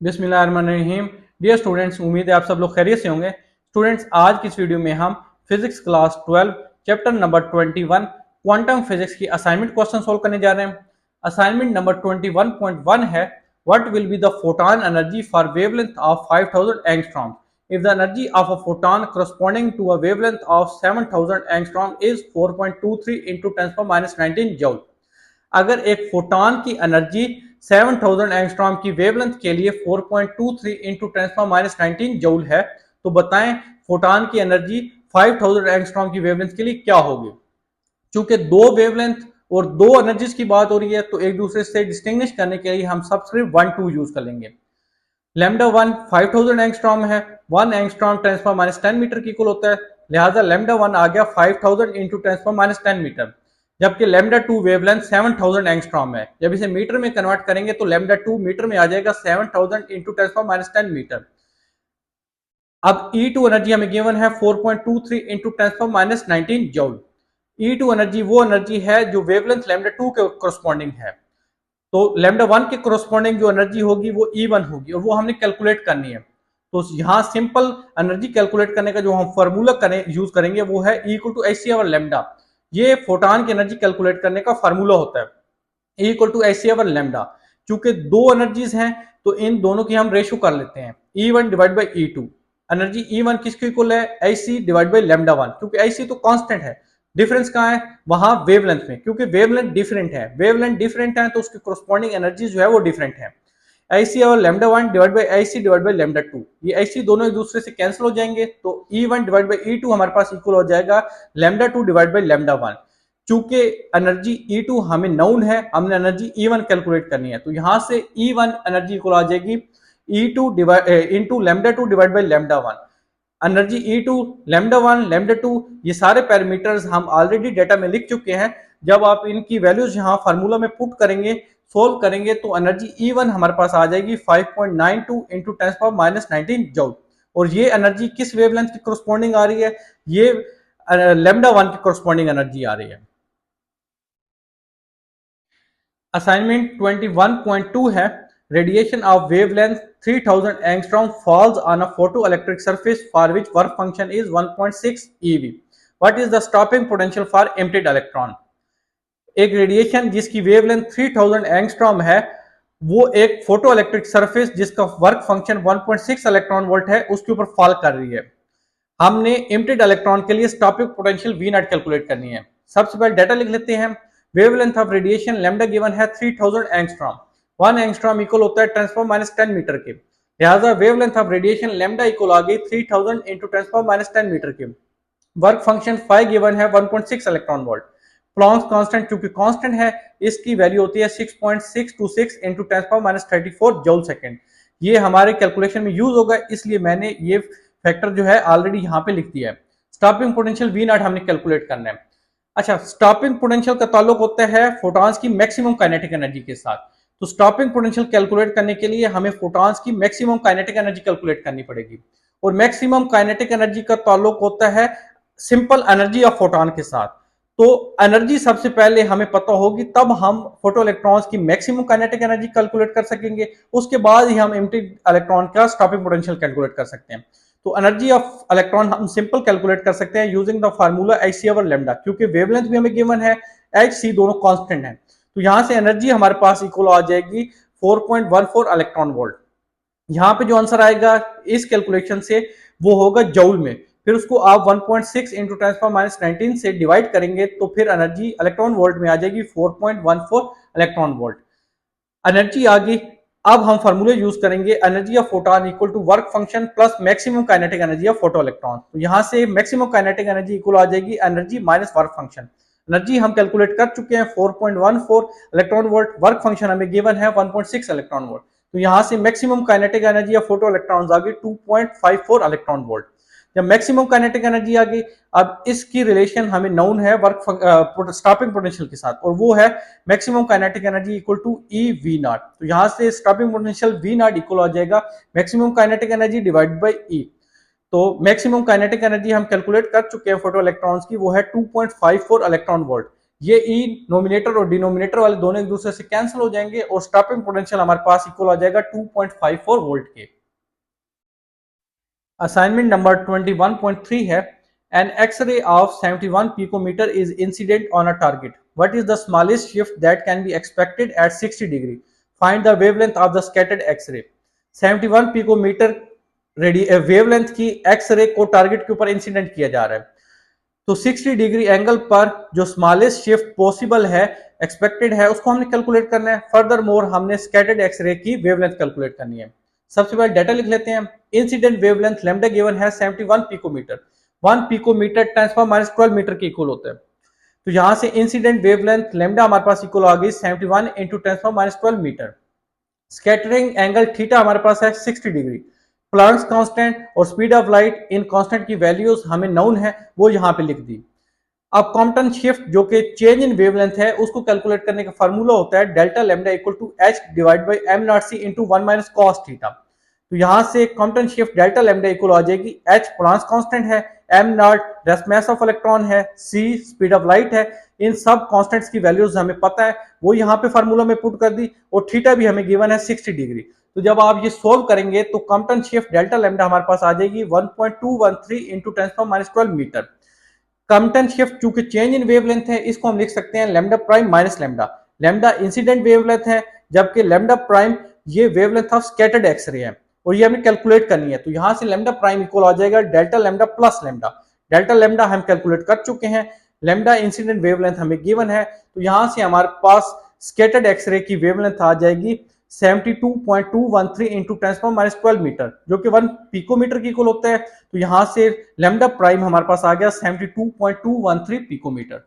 बिस्मिल्लाहिर्रहमानिर्रहीम। Dear students, उम्मीद है आप सब लोग खैरियत से होंगे। स्टूडेंट्स, आज की इस वीडियो में हम physics class 12 chapter number 21 quantum physics की असाइनमेंट क्वेश्चन सोल्व करने जा रहे हैं। असाइनमेंट नंबर 21.1 है, what will be the photon energy for wavelength of 5000 angstrom if the energy of a photon corresponding to a wavelength of 7000 angstrom is 4.23 into 10 power minus 19 joule। अगर एक photon की energy 7000 angstrom की wavelength के लिए 4.23 into 10 power minus 19 joule है, तो बताएं photon की एनर्जी 5000 एंगस्ट्रॉम की वेवलेंथ के लिए क्या होगी। चूंकि दो वेवलेंथ और दो एनर्जीज की बात हो रही है, तो एक दूसरे से डिस्टिंग्विश करने के लिए हम सबस्क्रिप्ट 1 2 यूज कर लेंगे। लैम्डा 1 5000 एंगस्ट्रॉम है, 1 एंगस्ट्रॉम 10 पावर माइनस 10 मीटर की इक्वल होता है, लिहाजा लैम्डा 1 आ गया 5000 इंटू 10 पावर माइनस 10 मीटर। जबकि लैम्डा 2 वेवलेंथ 7000 एंगस्ट्रॉम है, जब इसे मीटर में कन्वर्ट करेंगे तो लैम्डा 2 मीटर में आ जाएगा 7000 इंटू 10 पावर माइनस 10 मीटर। अब E2 एनर्जी हमें गिवन है 4.23 into 10 power minus 19 joule. E2 energy वो एनर्जी है जो वेवलेंथ लैम्डा 2 के कोरस्पॉन्डिंग है, तो लैम्डा 1 के कोरस्पॉन्डिंग जो एनर्जी होगी वो E1 होगी, और वो हमने कैलकुलेट करनी है। तो यहाँ सिंपल एनर्जी कैलकुलेट करने का जो हम फार्मूला यूज करेंगे वो है E equal to H C over lambda. ये फोटॉन की एनर्जी कैलकुलेट करने का फार्मूला होता है, E equal to H C over lambda. चूंकि दो एनर्जीज हैं तो इन दोनों की हम रेशो कर लेते हैं, E1 divide by E2। Energy E1 किसके इक्वल है, H C divide by lambda 1, क्योंकि एच सी तो कांस्टेंट है। डिफरेंस कहाँ है, वहां वेवलेंथ में, क्योंकि वेवलेंथ डिफरेंट है। वेवलेंथ डिफरेंट है तो उसकी कोरस्पॉन्डिंग एनर्जी जो है वो डिफरेंट है। आई सी और lambda 1 divide by I C divide by lambda 2, ये आई सी दोनों एक दूसरे से कैंसिल हो जाएंगे, तो E1 डिवाइड बाई E2 हमारे पास इक्वल हो जाएगा लैम्डा 2 डिवाइड बाई लैम्डा 1। चूंकि एनर्जी E2 हमें नाउन है, हमने एनर्जी E1 कैलकुलेट करनी है, तो यहां से E1 एनर्जी इक्वल आ जाएगी E2 divide into lambda 2 divide by lambda 1। Energy E2 lambda 1 lambda 2 ये सारे पैरामीटर्स हम ऑलरेडी डेटा में लिख चुके हैं। जब आप इनकी वैल्यूज यहाँ फार्मूला में पुट करेंगे, सोल्व करेंगे, तो एनर्जी E1 हमारे पास आ जाएगी 5.92 इंटू 10 पावर माइनस 19 जूल। और ये एनर्जी किस वेवलेंथ की कोरस्पॉन्डिंग आ रही है, ये लैम्डा 1 की कोरस्पॉन्डिंग एनर्जी आ रही है। असाइनमेंट 21.2 है, radiation of wavelength 3000 angstrom falls on a photoelectric surface for which work function is 1.6 eV। What is the stopping potential for emitted electron. एक रेडिएशन जिसकी वेवलेंथ 3000 एंगस्ट्रॉम है, वो एक फोटो इलेक्ट्रिक सरफेस जिसका work function 1.6 electron volt है उसके ऊपर fall कर रही है। हमने एमिटेड इलेक्ट्रॉन के लिए stopping potential V not calculate करनी है। सबसे पहले डाटा लिख लेते हैं। Wavelength of radiation lambda given है 3000 एंगस्ट्रॉम, 1 एंगस्ट्रॉम इक्वल होता है 10 पावर माइनस 10 मीटर के, लिहाजा wavelength of radiation lambda equal आ गई 3000 इंटू 10 पावर माइनस 10 मीटर के। वर्क फंक्शन फाई गिवन है 1.6 इलेक्ट्रॉन वोल्ट। प्लॉन्क्स कांस्टेंट चूंकि कांस्टेंट है, इसकी वैल्यू होती है 6.626 इंटू 10 पावर माइनस 34 जूल सेकंड। ये हमारे कैलकुलेशन में यूज होगा, इसलिए मैंने ये फैक्टर जो है ऑलरेडी यहाँ पे लिख दिया है। स्टॉपिंग पोटेंशियल V नॉट हमने कैलकुलेट करना है। अच्छा, स्टॉपिंग पोटेंशियल का ताल्लुक होता है फोटॉन्स की मैक्सिमम काइनेटिक एनर्जी के साथ। तो स्टॉपिंग पोटेंशियल कैलकुलेट करने के लिए हमें फोटॉन्स की मैक्सिमम काइनेटिक एनर्जी कैलकुलेट करनी पड़ेगी, और मैक्सिमम काइनेटिक एनर्जी का ताल्लुक होता है सिंपल एनर्जी ऑफ फोटॉन के साथ। तो एनर्जी सबसे पहले हमें पता होगी, तब हम फोटो इलेक्ट्रॉन्स की मैक्सिमम काइनेटिक एनर्जी कैलकुलेट कर सकेंगे, उसके बाद ही हम एमिटेड इलेक्ट्रॉन का स्टॉपिंग पोटेंशियल कैलकुलेट कर सकते हैं। तो एनर्जी ऑफ इलेक्ट्रॉन हम सिंपल कैलकुलेट कर सकते हैं using the formula H C over lambda, क्योंकि वेवलेंथ भी हमें गिवन है, एच सी दोनों कांस्टेंट है। तो यहां से एनर्जी हमारे पास इक्वल आ जाएगी 4.14 इलेक्ट्रॉन वोल्ट। यहाँ पे जो आंसर आएगा इस कैलकुलेशन से वो होगा जूल में, फिर उसको आप 1.6 इंटू 10 पावर माइनस 19 से डिवाइड करेंगे, तो फिर एनर्जी इलेक्ट्रॉन वोल्ट में आ जाएगी 4.14 इलेक्ट्रॉन वोल्ट। एनर्जी आ गई। अब हम फार्मूले यूज करेंगे, energy of photon equal to work function plus maximum kinetic energy of photoelectron. तो यहाँ से मैक्सिमम काइनेटिक एनर्जी इक्वल आ जाएगी energy minus work function. Energy हम कैलकुलेट कर चुके हैं 4.14 इलेक्ट्रॉन वोल्ट, वर्क फंक्शन हमें गिवन है 1.6 इलेक्ट्रॉन वोल्ट। तो यहाँ से maximum kinetic energy of photoelectrons आ गई 2.54 इलेक्ट्रॉन वोल्ट। जब मैक्सिमम काइनेटिक एनर्जी आ गई, अब इसकी रिलेशन हमें नाउन है वर्क स्टॉपिंग पोटेंशियल के साथ, और वो है maximum kinetic energy equal to E V naught. तो यहाँ से stopping potential V naught equal आ जाएगा maximum kinetic energy divide by E. तो मैक्सिमम काइनेटिक एनर्जी हम कैलकुलेट कर चुके हैं फोटो इलेक्ट्रॉन्स की, वो है 2.54 इलेक्ट्रॉन वोल्ट। ये ई नोमिनेटर और डिनोमिनेटर वाले दोनों एक दूसरे से कैंसिल हो जाएंगे और स्टॉपिंग पोटेंशियल हमारे पास इक्वल आ जाएगा 2.54 वोल्ट के। असाइनमेंट नंबर 21.3 है an X-ray of 71 picometer is incident on a target. What is the smallest shift that can be expected at 60 degree? Find the wavelength of the scattered X-ray. 71 picometer wavelength की x-ray को target के ऊपर incident किया जा रहा है, तो 60 degree angle पर जो स्मॉलेस्ट शिफ्ट पॉसिबल है, एक्सपेक्टेड है, उसको हमने कैलकुलेट करना है। फर्दर मोर हमने स्कैटर्ड एक्सरे की वेवलेंथ कैलकुलेट करनी है। सबसे पहले डाटा लिख लेते हैं। इंसिडेंट वेवलेंथ लैम्डा गिवन है 71 पिकोमीटर। 1 पिकोमीटर 10⁻12 मीटर के इक्वल होता है, तो यहां से इंसिडेंट वेवलेंथ लैम्डा हमारे पास इक्वल आ गई 71 into 10⁻12 metre. Scattering angle theta हमारे पास है 60 डिग्री। प्लांक्स कांस्टेंट और स्पीड ऑफ लाइट इन कांस्टेंट की वैल्यूज हमें नोन है, वो यहां पे लिख दी। अब कॉम्पटन शिफ्ट जो कि चेंज इन वेवलेंथ है, उसको कैलकुलेट करने का फार्मूला होता है delta lambda equal to H divide by M naught C into 1 minus cos theta. तो यहां से Compton shift delta lambda equal आ जाएगी, एच प्लांक्स कांस्टेंट है, M naught rest mass of electron है, सी स्पीड ऑफ लाइट है। इन सब constants की वैल्यूज हमें पता है, वो यहाँ पे फार्मूला में पुट कर दी, और थीटा भी हमें गिवन है 60 डिग्री। तो जब आप ये सोल्व करेंगे तो कॉम्पटन शिफ्ट डेल्टा लैम्डा हमारे पास आ जाएगी 1.213 इंटू 10⁻12 मीटर। कॉम्पटन शिफ्ट चूंकि चेंज इन वेवलेंथ है, इसको हम लिख सकते हैं lambda prime minus lambda. Lambda incident wavelength है, जबकि लैम्डा प्राइम ये वेवलेंथ ऑफ स्कैटर्ड एक्सरे है, और ये हमें कैलकुलेट करनी है। तो यहां से लैम्डा प्राइम इक्वल आ जाएगा delta lambda plus lambda. Delta lambda हम कैलकुलेट कर चुके हैं, लैम्डा इंसिडेंट वेवलेंथ हमें गिवन है, तो यहां से हमारे पास स्कैटर्ड एक्सरे की वेवलेंथ आ जाएगी 72.213 इंटू 10⁻12 मीटर, जो कि 1 पिकोमीटर की इक्वल होता है। तो यहां से लैम्डा प्राइम हमारे पास आ गया 72.213 पिकोमीटर।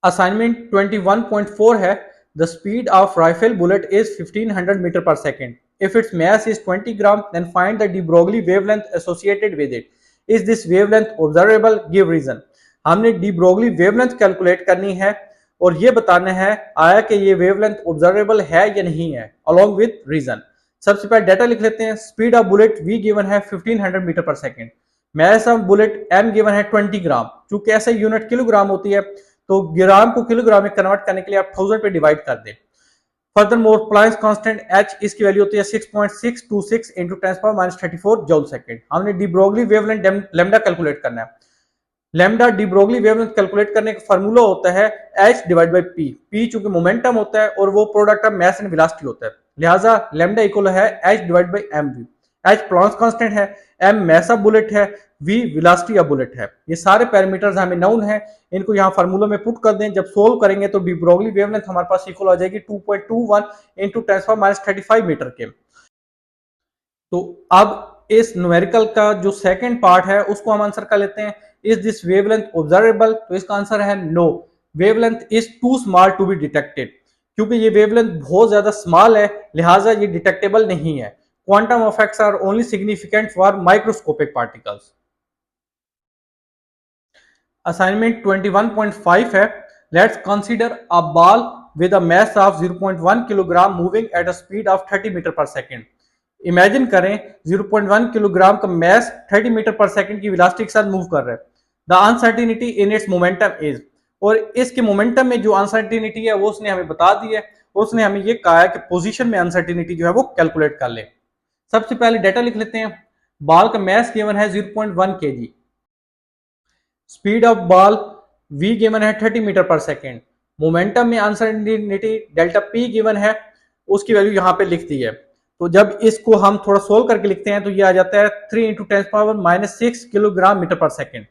असाइनमेंट 21.4 है the speed of rifle bullet is 1500 metre per second. If it's mass is 20 gram, then find the de Broglie wavelength associated with it. Is this wavelength observable? Give reason. हमने de Broglie wavelength calculate करनी है और ये बताना है आया कि ये वेवलेंथ ऑब्जर्वेबल है या नहीं है, अलोंग विद रीजन। सबसे पहले डाटा लिख लेते हैं। Speed of bullet v given है 1500 metre per second. Mass of bullet m given है 20 ग्राम। चूंकि ऐसे यूनिट किलोग्राम होती है, तो ग्राम को किलोग्राम में कन्वर्ट करने के लिए आप 1000 पे डिवाइड कर दें। Further more Planck's constant h, इसकी वैल्यू होती है 6.626 इंटू 10⁻34 जूल सेकेंड। हमने de Broglie wavelength lambda calculate करना है। Lambda de Broglie wavelength calculate करने का फार्मूला होता है h divide by p। p चूंकि मोमेंटम होता है और वो product of mass and velocity होता है, लिहाजा लैम्डा इक्वल है h divide by mv। h Planck's constant है, m मास ऑफ बुलेट है, v वेलोसिटी ऑफ बुलेट है। ये सारे पैरामीटर्स हमें नोन है, इनको यहाँ फार्मूला में पुट कर दें। जब सोल्व करेंगे तो डी ब्रोगली वेवलेंथ हमारे पास इक्वल आ जाएगी 2.21 इंटू 10⁻35 मीटर के। तो अब इस न्यूमेरिकल का जो सेकंड पार्ट है उसको हम आंसर कर लेते हैं। Is this wavelength observable? तो इसका आंसर है no, wavelength is too small to be detected. क्योंकि ये वेवलेंथ बहुत ज्यादा स्मॉल है, लिहाजा ये डिटेक्टेबल नहीं है। Quantum effects are only significant for microscopic particles. Assignment 21.5 है let's consider a ball with a mass of 0.1 kilogram moving at a speed of 30 metre per second. Imagine करें 0.1 किलोग्राम का मास 30 मीटर पर सेकंड की velocity के साथ move कर रहा है। The uncertainty in its momentum is, और इसके मोमेंटम में जो अनसर्टिनिटी है वो उसने हमें बता दी है, और उसने हमें ये कहा है कि पोजीशन में अनसर्टिनिटी जो है वो कैलकुलेट कर ले। सबसे पहले डाटा लिख लेते हैं। बॉल का मास गिवन है 0.1 kg। Speed of ball v given है 30 मीटर पर सेकेंड। मोमेंटम में अनसर्टिनिटी डेल्टा p गिवन है, उसकी वैल्यू यहाँ पे लिख दी है। तो जब इसको हम थोड़ा सोल्व करके लिखते हैं तो ये आ जाता है 3 into 10⁻⁻6 kilogram metre per second.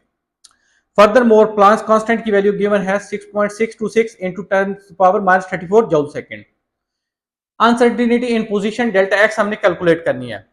Further more Planck's constant की वैल्यू गिवन है 6.626 into 10⁻34 joule second. Uncertainty in position delta x हमने कैलकुलेट करनी है।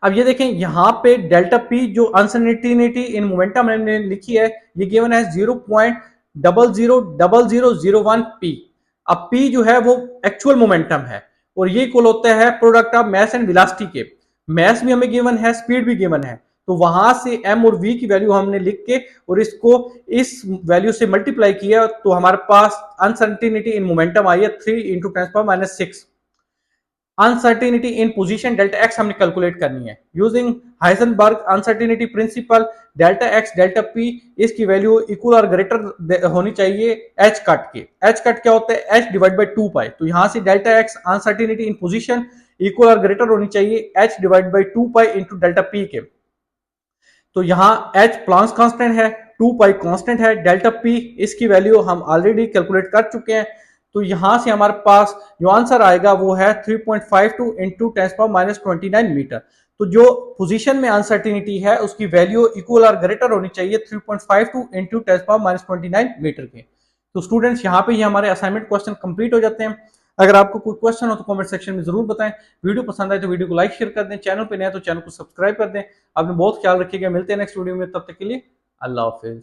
अब ये देखें यहाँ पे डेल्टा पी जो अनसर्टिनिटी इन मोमेंटम हमने लिखी है, ये गिवन है 0.000001 पी। अब पी जो है वो एक्चुअल मोमेंटम है, और ये इक्वल होता है product of mass and velocity के। मास भी हमें गिवन है, स्पीड भी गिवन है, तो वहां से m और v की वैल्यू हमने लिख के और इसको इस वैल्यू से मल्टीप्लाई किया, तो हमारे पास अनसर्टिनिटी इन मोमेंटम आई है 3 into 10⁻⁶। Uncertainty in position delta x हमने कैलकुलेट करनी है using Heisenberg uncertainty principle. Delta x delta p इसकी वैल्यू इक्वल और ग्रेटर होनी चाहिए एच कट के। एच कट क्या होता है? H divide by 2 pi. तो यहां से delta x uncertainty in position equal और ग्रेटर होनी चाहिए h divide by 2 pi into delta p के। तो यहाँ एच प्लांक्स कांस्टेंट है, 2 पाई कांस्टेंट है, डेल्टा पी इसकी वैल्यू हम ऑलरेडी कैलकुलेट कर चुके हैं। तो यहां से हमारे पास जो आंसर आएगा वो है 3.52 इंटू 10⁻⁻29 मीटर। तो जो पोजीशन में अनसर्टिनिटी है उसकी वैल्यू इक्वल और ग्रेटर होनी चाहिए 3.52 इंटू 10⁻⁻29 मीटर के। तो स्टूडेंट्स यहाँ पे ही हमारे असाइनमेंट क्वेश्चन कंप्लीट हो जाते हैं। अगर आपको कोई क्वेश्चन हो तो कमेंट सेक्शन में जरूर बताएं। वीडियो पसंद आए तो वीडियो को लाइक शेयर कर दें, चैनल पे नया तो चैनल को सब्सक्राइब कर दें। आपने बहुत ख्याल रखिएगा, मिलते हैं नेक्स्ट वीडियो में, तब तक के लिए अल्लाह हाफिज।